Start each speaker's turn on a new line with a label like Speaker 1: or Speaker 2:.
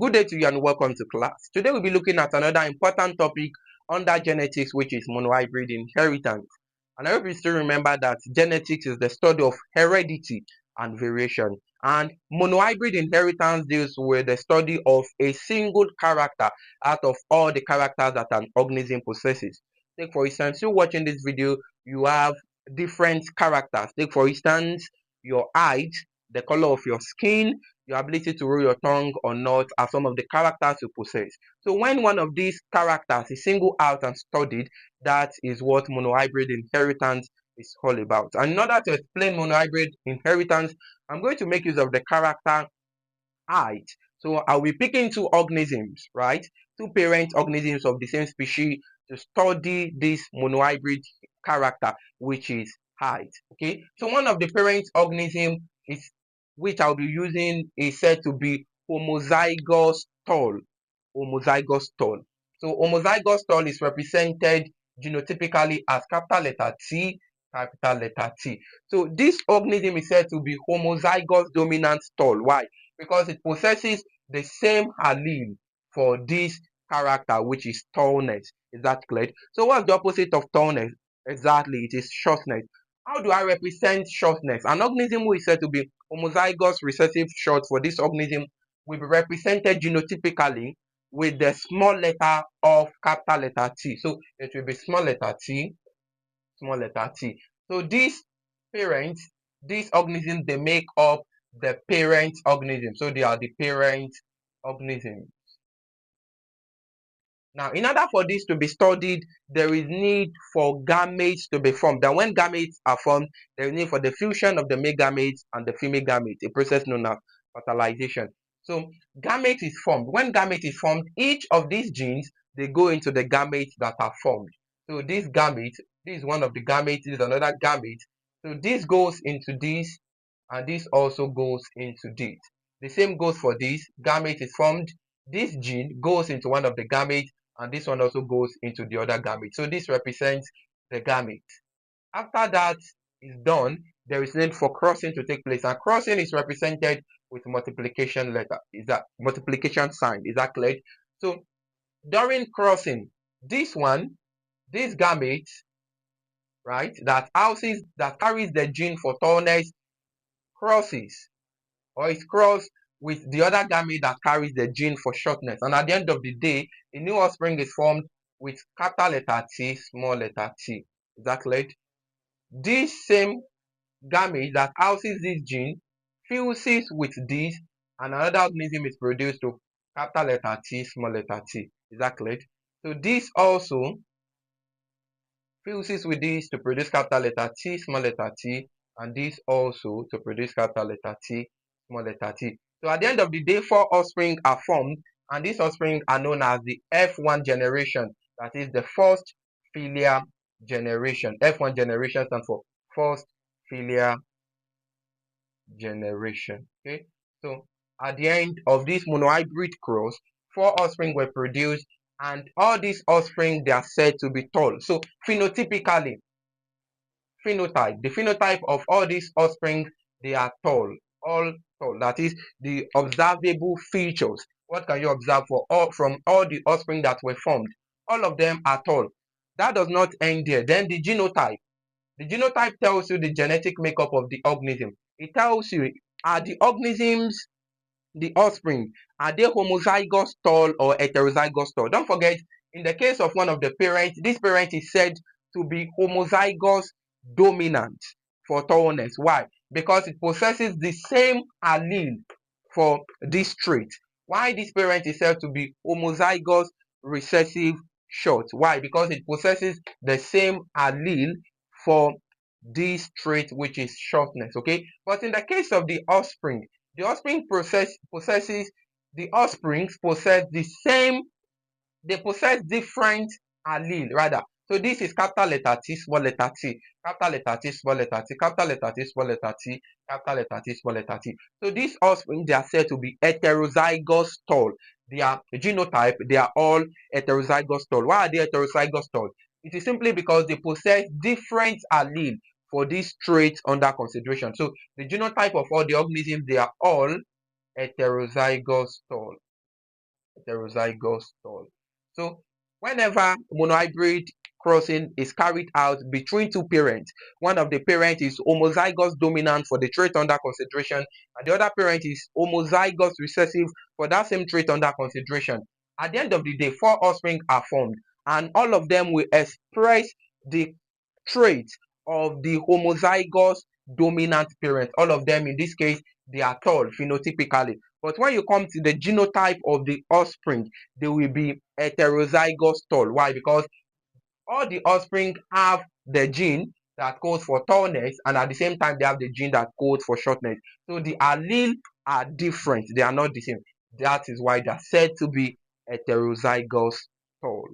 Speaker 1: Good day to you and welcome to class. Today we'll be looking at another important topic under genetics, which is monohybrid inheritance. And I hope you still remember that genetics is the study of heredity and variation. And monohybrid inheritance deals with the study of a single character out of all the characters that an organism possesses. Take for instance, you watching this video, you have different characters. Take for instance, your height, the color of your skin, your ability to roll your tongue or not are some of the characters you possess. So when one of these characters is singled out and studied, that is what monohybrid inheritance is all about. And in order to explain monohybrid inheritance, I'm going to make use of the character height. So I'll be picking two organisms, right? Two parent organisms of the same species to study this monohybrid character, which is height. Okay, so one of the parent organism is which I'll be using is said to be homozygous tall. Homozygous tall. So homozygous tall is represented genotypically as capital letter T, capital letter T. So this organism is said to be homozygous dominant tall. Why? Because it possesses the same allele for this character, which is tallness. Is that clear? So what's the opposite of tallness? Exactly, it is shortness. How do I represent shortness? An organism who is said to be homozygous recessive short for this organism will be represented genotypically with the small letter of capital letter T. So it will be small letter T, small letter T. So these parents, these organisms, they make up the parent organism. So they are the parent organism. Now, in order for this to be studied, there is need for gametes to be formed. And when gametes are formed, there is need for the fusion of the male gametes and the female gametes, a process known as fertilization. So, gamete is formed. When gamete is formed, each of these genes, they go into the gametes that are formed. So, this gamete, this is one of the gametes, this is another gamete. So, this goes into this, and this also goes into this. The same goes for this. Gamete is formed. This gene goes into one of the gametes, and this one also goes into the other gamete. So this represents the gamete. After that is done, there is need for crossing to take place, and crossing is represented with multiplication letter. Is that multiplication sign? Is that clear? So during crossing, this one, this gamete, right, that carries the gene for tallness crosses or is crossed with the other gamete that carries the gene for shortness. And at the end of the day, a new offspring is formed with capital letter T, small letter t. Is that clear? This same gamete that houses this gene fuses with this, and another organism is produced to capital letter T, small letter t. Is that clear? So this also fuses with this to produce capital letter T, small letter t, and this also to produce capital letter T, small letter t. So at the end of the day, 4 offspring are formed, and these offspring are known as the F1 generation. That is the first filial generation. F1 generation stands for first filial generation. Okay, so at the end of this monohybrid cross, 4 offspring were produced, and all these offspring, they are said to be tall. So phenotypically, the phenotype of all these offspring, they are tall, all tall. That is the observable features. What can you observe from all the offspring that were formed? All of them are tall. That does not end there. Then the genotype. The genotype tells you the genetic makeup of the organism. It tells you, are the organisms, the offspring, are they homozygous tall or heterozygous tall? Don't forget, in the case of one of the parents, this parent is said to be homozygous dominant for tallness. Why? Because it possesses the same allele for this trait. Why this parent is said to be homozygous recessive short? Why? Because it possesses the same allele for this trait, which is shortness. Okay, but in the case of the offspring possesses the offsprings possess the same, they possess different allele rather. So this is capital letter T, small letter t, capital letter T, small letter t, capital letter T, small letter t, capital letter T, small letter t. So these offspring, they are said to be heterozygous tall. Their genotype, they are all heterozygous tall. Why are they heterozygous tall? It is simply because they possess different allele for this trait under consideration. So the genotype of all the organisms, they are all heterozygous tall. heterozygous tall. So whenever monohybrid crossing is carried out between two parents, one of the parents is homozygous dominant for the trait under consideration, and the other parent is homozygous recessive for that same trait under consideration. At the end of the day, four offspring are formed, and all of them will express the traits of the homozygous dominant parent. All of them, in this case, they are tall phenotypically. But when you come to the genotype of the offspring, they will be heterozygous tall. Why? Because all the offspring have the gene that codes for tallness, and at the same time they have the gene that codes for shortness. So the allele are different, they are not the same. That is why they are said to be heterozygous tall.